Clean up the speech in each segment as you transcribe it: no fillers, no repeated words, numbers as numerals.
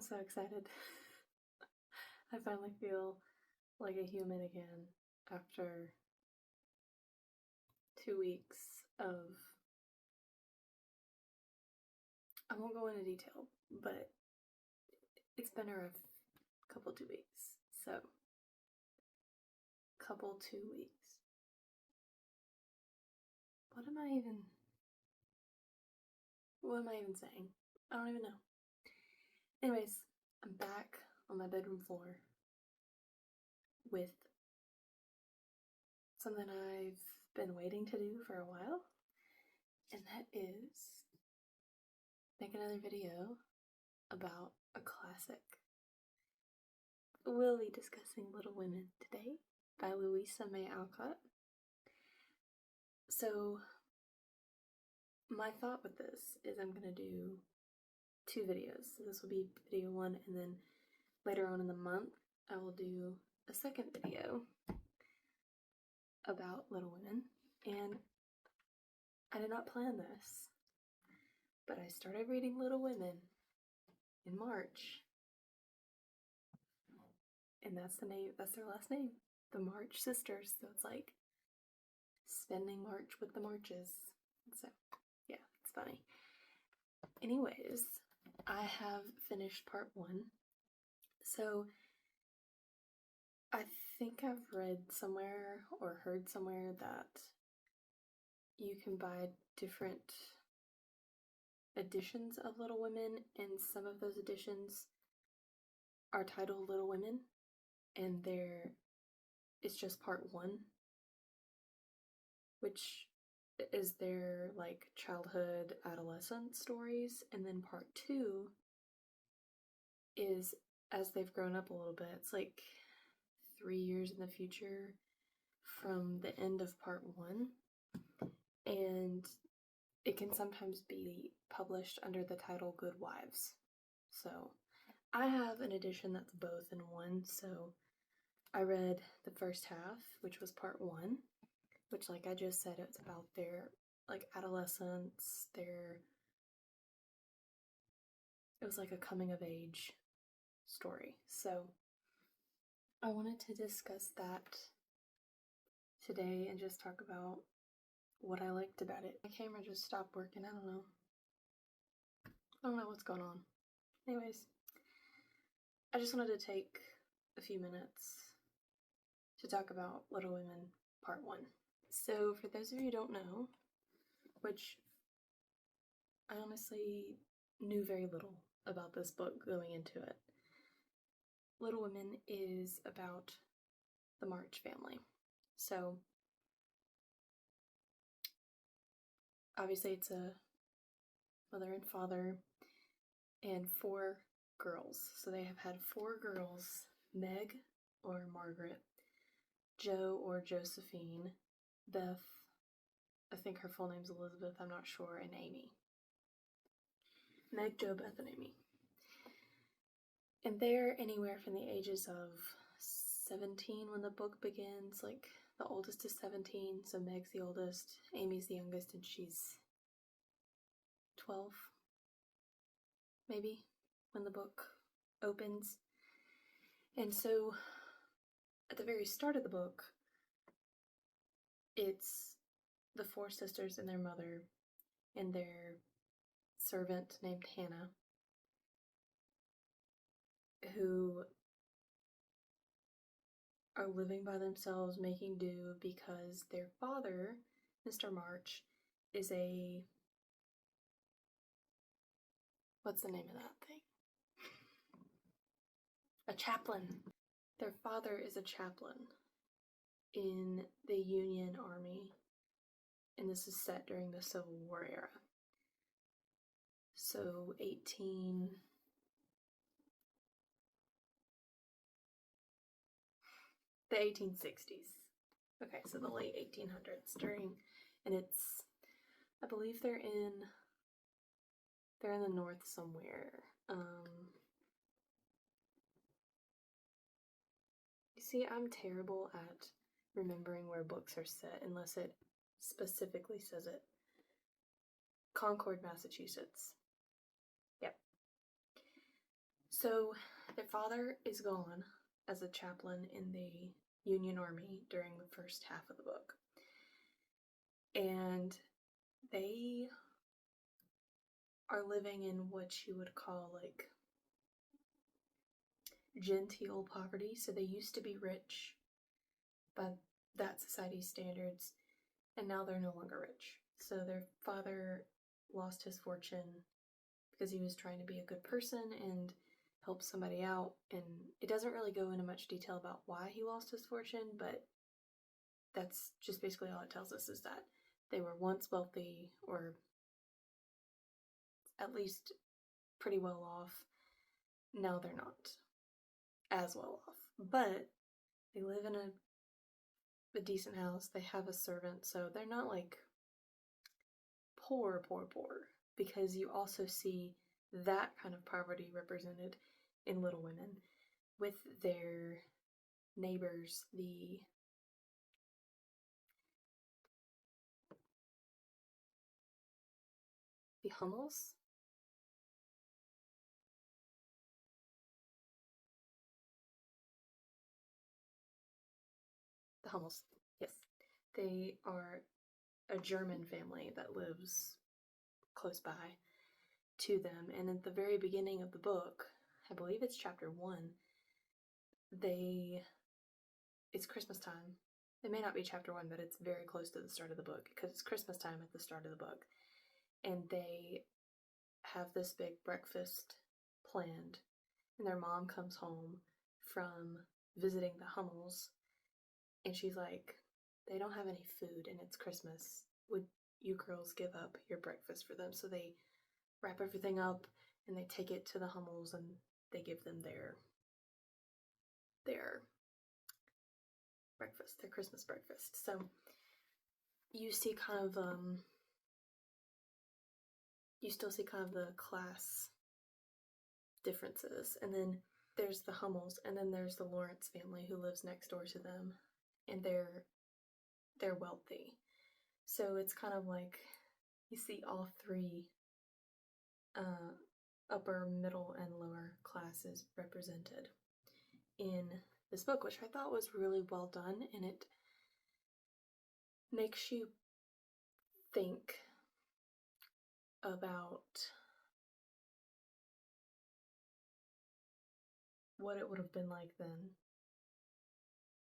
so excited. I finally feel like a human again after 2 weeks of, I won't go into detail, but it's been a rough couple 2 weeks. So, couple 2 weeks. What am I even saying? I don't even know. Anyways, I'm back on my bedroom floor with something I've been waiting to do for a while, and that is make another video about a classic. We'll be discussing Little Women today by Louisa May Alcott. So my thought with this is I'm going to do 2 videos. So this will be video 1, and then later on in the month I will do a second video about Little Women. And I did not plan this, but I started reading Little Women in March. And that's the name, that's their last name, the March Sisters. So it's like spending March with the Marches. So yeah, it's funny. Anyways, I have finished part 1. So I think I've read somewhere or heard somewhere that you can buy different editions of Little Women, and some of those editions are titled Little Women, and it's just part 1, which is their like childhood, adolescent stories, and then part 2 is as they've grown up a little bit. It's like 3 years in the future from the end of part 1, and it can sometimes be published under the title Good Wives. So I have an edition that's both in one. So I read the first half, which was part 1, which, like I just said, it's about their like adolescence, it was like a coming of age story. So I wanted to discuss that today and just talk about what I liked about it. My camera just stopped working. I don't know what's going on. Anyways, I just wanted to take a few minutes to talk about Little Women Part 1. So for those of you who don't know, which I honestly knew very little about this book going into it, Little Women is about the March family. So obviously it's a mother and father and 4 girls. So they have had 4 girls: Meg or Margaret, Jo or Josephine, Beth, I think her full name's Elizabeth, I'm not sure, and Amy. Meg, Jo, Beth, and Amy. And they're anywhere from the ages of 17 when the book begins. Like, the oldest is 17, so Meg's the oldest, Amy's the youngest, and she's 12, maybe, when the book opens. And so, at the very start of the book, it's the 4 sisters and their mother and their servant named Hannah, who are living by themselves, making do, because their father, Mr. March, is what's the name of that thing? A chaplain. Their father is a chaplain in the Union Army, and this is set during the Civil War era. So the 1860s. Okay, so the late 1800s and it's, I believe they're in the north somewhere. You see, I'm terrible at remembering where books are set unless it specifically says it. Concord, Massachusetts. Yep. So their father is gone as a chaplain in the Union Army during the first half of the book. And they are living in what you would call like genteel poverty. So they used to be rich by that society's standards, and now they're no longer rich. So their father lost his fortune because he was trying to be a good person and help somebody out. And it doesn't really go into much detail about why he lost his fortune, but that's just basically all it tells us, is that they were once wealthy, or at least pretty well off. Now they're not as well off, but they live in a decent house. They have a servant, so they're not like poor, because you also see that kind of poverty represented in Little Women with their neighbors, the Hummels. The Hummels, yes. They are a German family that lives close by to them. And at the very beginning of the book, I believe it's chapter 1, it's Christmas time. It may not be chapter 1, but it's very close to the start of the book, because it's Christmas time at the start of the book. And they have this big breakfast planned, and their mom comes home from visiting the Hummels, and she's like, they don't have any food and it's Christmas. Would you girls give up your breakfast for them? So they wrap everything up and they take it to the Hummels and they give them their breakfast, their Christmas breakfast. So you see kind of you still see kind of the class differences. And then there's the Hummels, and then there's the Lawrence family who lives next door to them, and they're wealthy. So it's kind of like you see all three upper, middle, and lower classes represented in this book, which I thought was really well done, and it makes you think about what it would have been like then.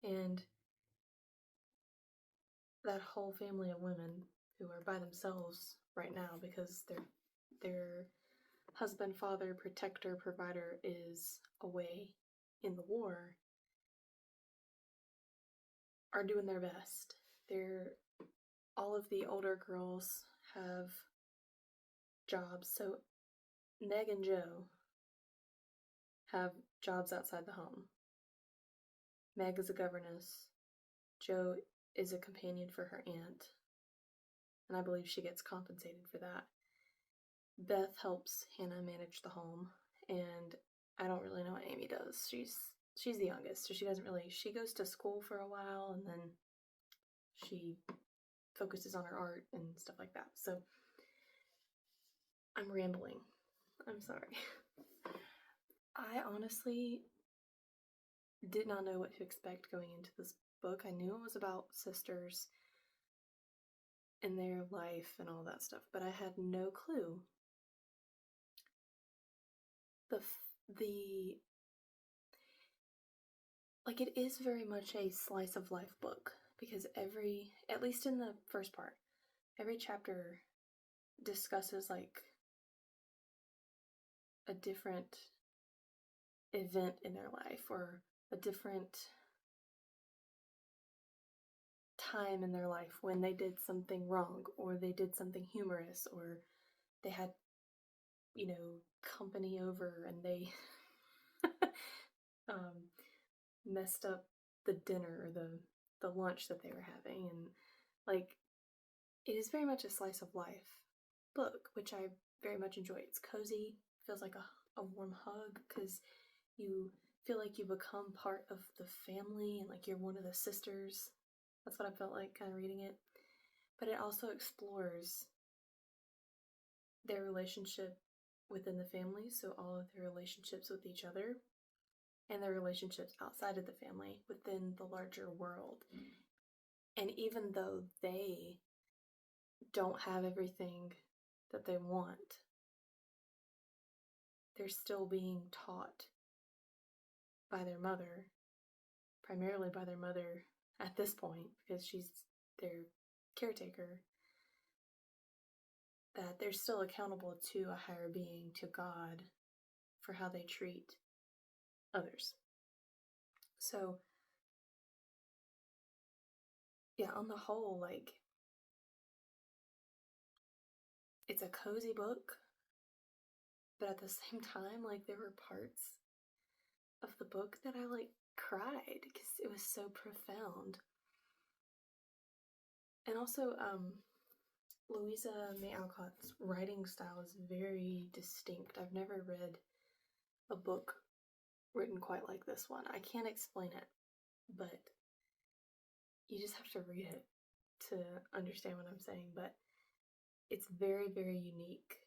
And that whole family of women who are by themselves right now because their husband, father, protector, provider is away in the war, are doing their best. All of the older girls have jobs. So Meg and Jo have jobs outside the home. Meg is a governess. Jo is a companion for her aunt, and I believe she gets compensated for that. Beth helps Hannah manage the home, and I don't really know what Amy does. She's the youngest, so she goes to school for a while, and then she focuses on her art and stuff like that. So I'm rambling. I'm sorry. I honestly did not know what to expect going into this book. I knew it was about sisters and their life and all that stuff, but I had no clue. It is very much a slice of life book, because at least in the first part, every chapter discusses like a different event in their life, or a different time in their life when they did something wrong, or they did something humorous, or they had, company over and they messed up the dinner or the lunch that they were having. And it is very much a slice of life book, which I very much enjoy. It's cozy, feels like a warm hug, because you feel like you become part of the family and like you're one of the sisters. That's what I felt like kind of reading it. But it also explores their relationship within the family, so all of their relationships with each other and their relationships outside of the family within the larger world. And even though they don't have everything that they want, they're still being taught by their mother, primarily by their mother at this point, because she's their caretaker, that they're still accountable to a higher being, to God, for how they treat others. So, yeah, on the whole, like, it's a cozy book, but at the same time, like, there were parts of the book that I, like, cried because it was so profound. And also, Louisa May Alcott's writing style is very distinct. I've never read a book written quite like this one. I can't explain it, but you just have to read it to understand what I'm saying. But it's very, very unique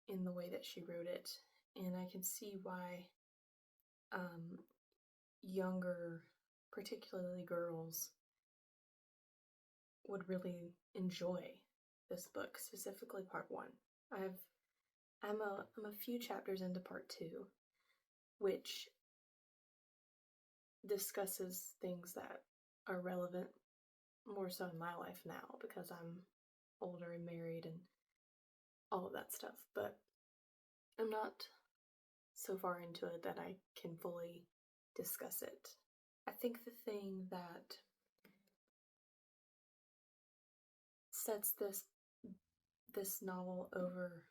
in the way that she wrote it, and I can see why younger, particularly girls, would really enjoy this book, specifically part 1. I'm a few chapters into part 2, which discusses things that are relevant more so in my life now because I'm older and married and all of that stuff. But I'm not so far into it that I can fully discuss it. I think the thing that sets this novel over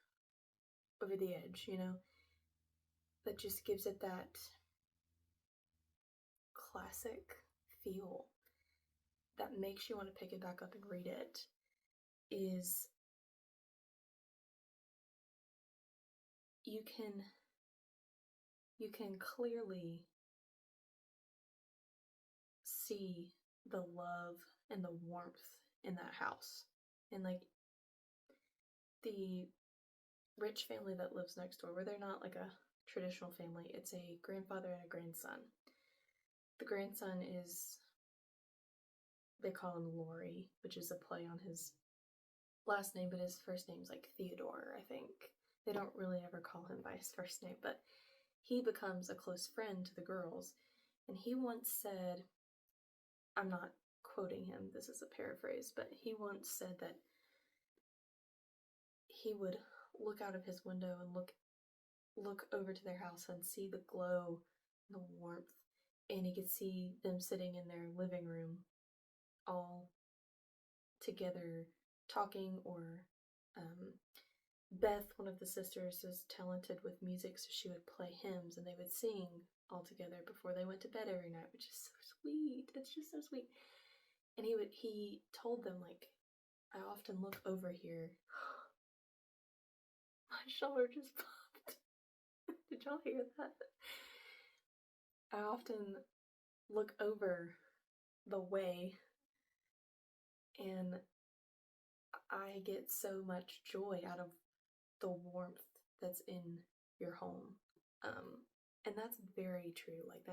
the edge, that just gives it that classic feel that makes you want to pick it back up and read it, is you can clearly see the love and the warmth in that house. And like the rich family that lives next door, where they're not like a traditional family, it's a grandfather and a grandson. The grandson is, they call him Laurie, which is a play on his last name, but his first name's like Theodore, I think. They don't really ever call him by his first name, but he becomes a close friend to the girls. And he once said, I'm not quoting him, this is a paraphrase, but he once said that he would look out of his window and look over to their house and see the glow and the warmth, and he could see them sitting in their living room all together talking, or Beth, one of the sisters, is talented with music, so she would play hymns and they would sing all together before they went to bed every night, which is so sweet. It's just so sweet. And he told them, like, I often look over here. My shoulder just popped. Did y'all hear that? I often look over the way and I get so much joy out of the warmth that's in your home. And that's very true. Like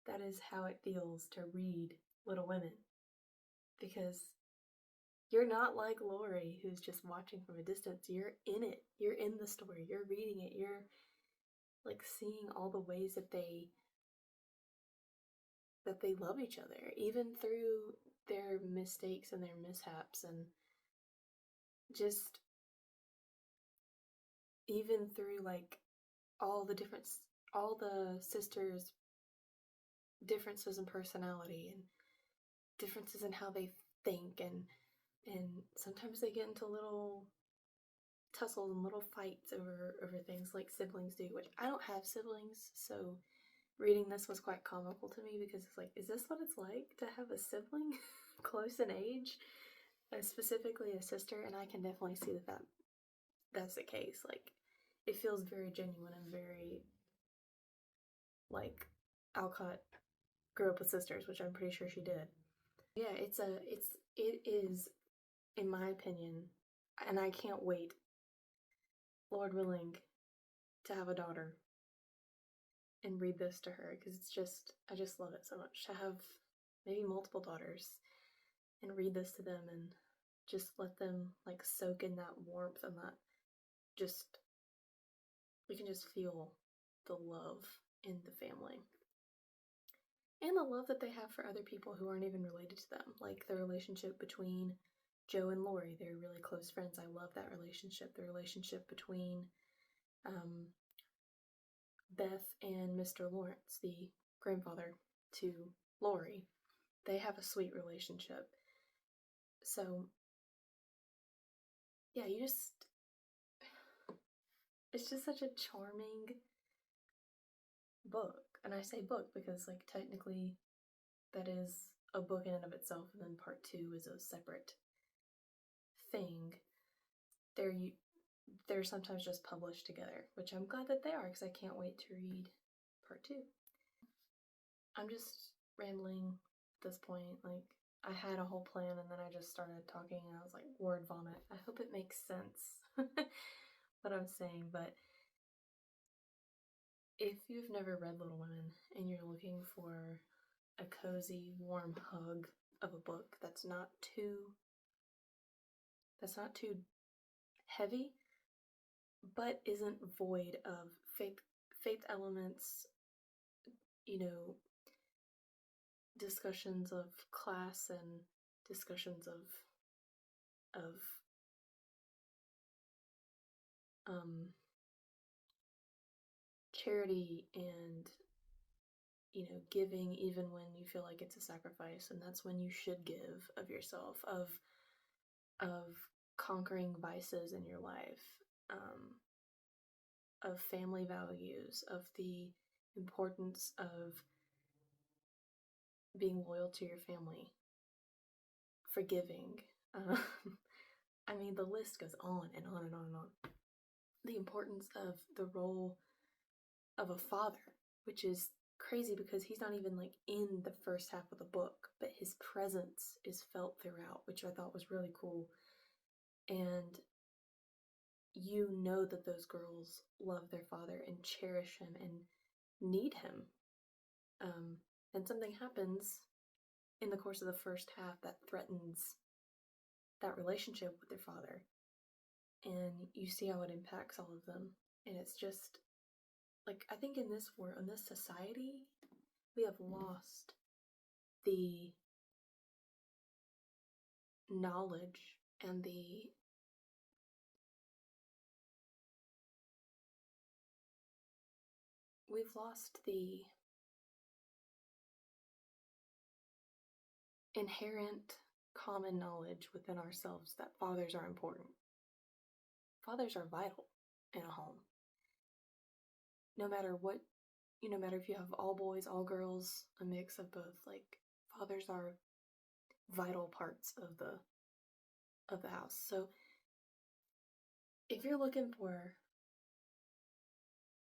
that is how it feels to read Little Women. Because you're not like Laurie, who's just watching from a distance. You're in it. You're in the story. You're reading it. You're like seeing all the ways that they love each other, even through their mistakes and their mishaps, and just even through like all the sisters' differences in personality and differences in how they think, and sometimes they get into little tussles and little fights over things like siblings do, which I don't have siblings, so reading this was quite comical to me because it's like, is this what it's like to have a sibling close in age, specifically a sister? And I can definitely see that's the case. Like, it feels very genuine and very like Alcott grew up with sisters, which I'm pretty sure she did. Yeah, it is, in my opinion, and I can't wait Lord willing, to have a daughter and read this to her, because I just love it so much to have maybe multiple daughters and read this to them and just let them like soak in that warmth and that just, you can just feel the love in the family. And the love that they have for other people who aren't even related to them. Like the relationship between Joe and Lori, they're really close friends. I love that relationship. The relationship between Beth and Mr. Lawrence, the grandfather to Lori, they have a sweet relationship. So, yeah, it's just such a charming book. And I say book because, like, technically that is a book in and of itself, and then part 2 is a separate thing. They're sometimes just published together, which I'm glad that they are, because I can't wait to read part 2. I'm just rambling at this point. Like, I had a whole plan and then I just started talking and I was like, word vomit. I hope it makes sense what I'm saying, but if you've never read Little Women and you're looking for a cozy, warm hug of a book that's not too heavy, but isn't void of faith elements, you know, discussions of class and discussions of charity and, you know, giving even when you feel like it's a sacrifice, and that's when you should give of yourself, of conquering vices in your life, of family values, of the importance of being loyal to your family, forgiving. I mean, the list goes on and on and on and on. The importance of the role of a father, which is crazy because he's not even like in the first half of the book, but his presence is felt throughout, which I thought was really cool. And you know that those girls love their father and cherish him and need him. And something happens in the course of the first half that threatens that relationship with their father. And you see how it impacts all of them. And it's just, like, I think in this world, in this society, we have lost the knowledge and we've lost the inherent common knowledge within ourselves that fathers are important. Fathers are vital in a home. No matter what, no matter if you have all boys, all girls, a mix of both, like, fathers are vital parts of the house. So if you're looking for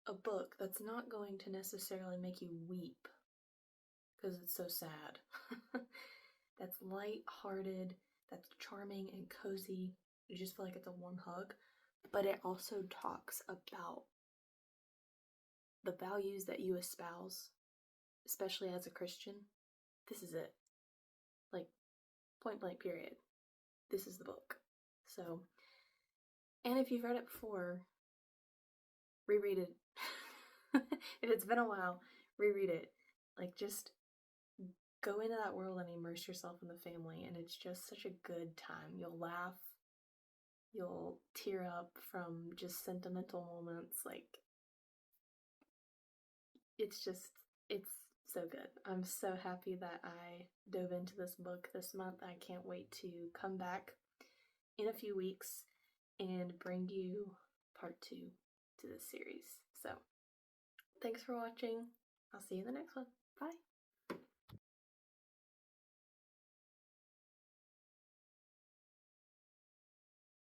a book that's not going to necessarily make you weep because it's so sad, that's light-hearted, that's charming and cozy, you just feel like it's a warm hug, but it also talks about the values that you espouse, especially as a Christian, this is it. Like, point blank period. This is the book. So, and if you've read it before, reread it. If it's been a while, reread it. Like, just go into that world and immerse yourself in the family, and it's just such a good time. You'll laugh, you'll tear up from just sentimental moments. Like, it's so good. I'm so happy that I dove into this book this month. I can't wait to come back in a few weeks and bring you part 2 to this series. So, thanks for watching. I'll see you in the next one. Bye.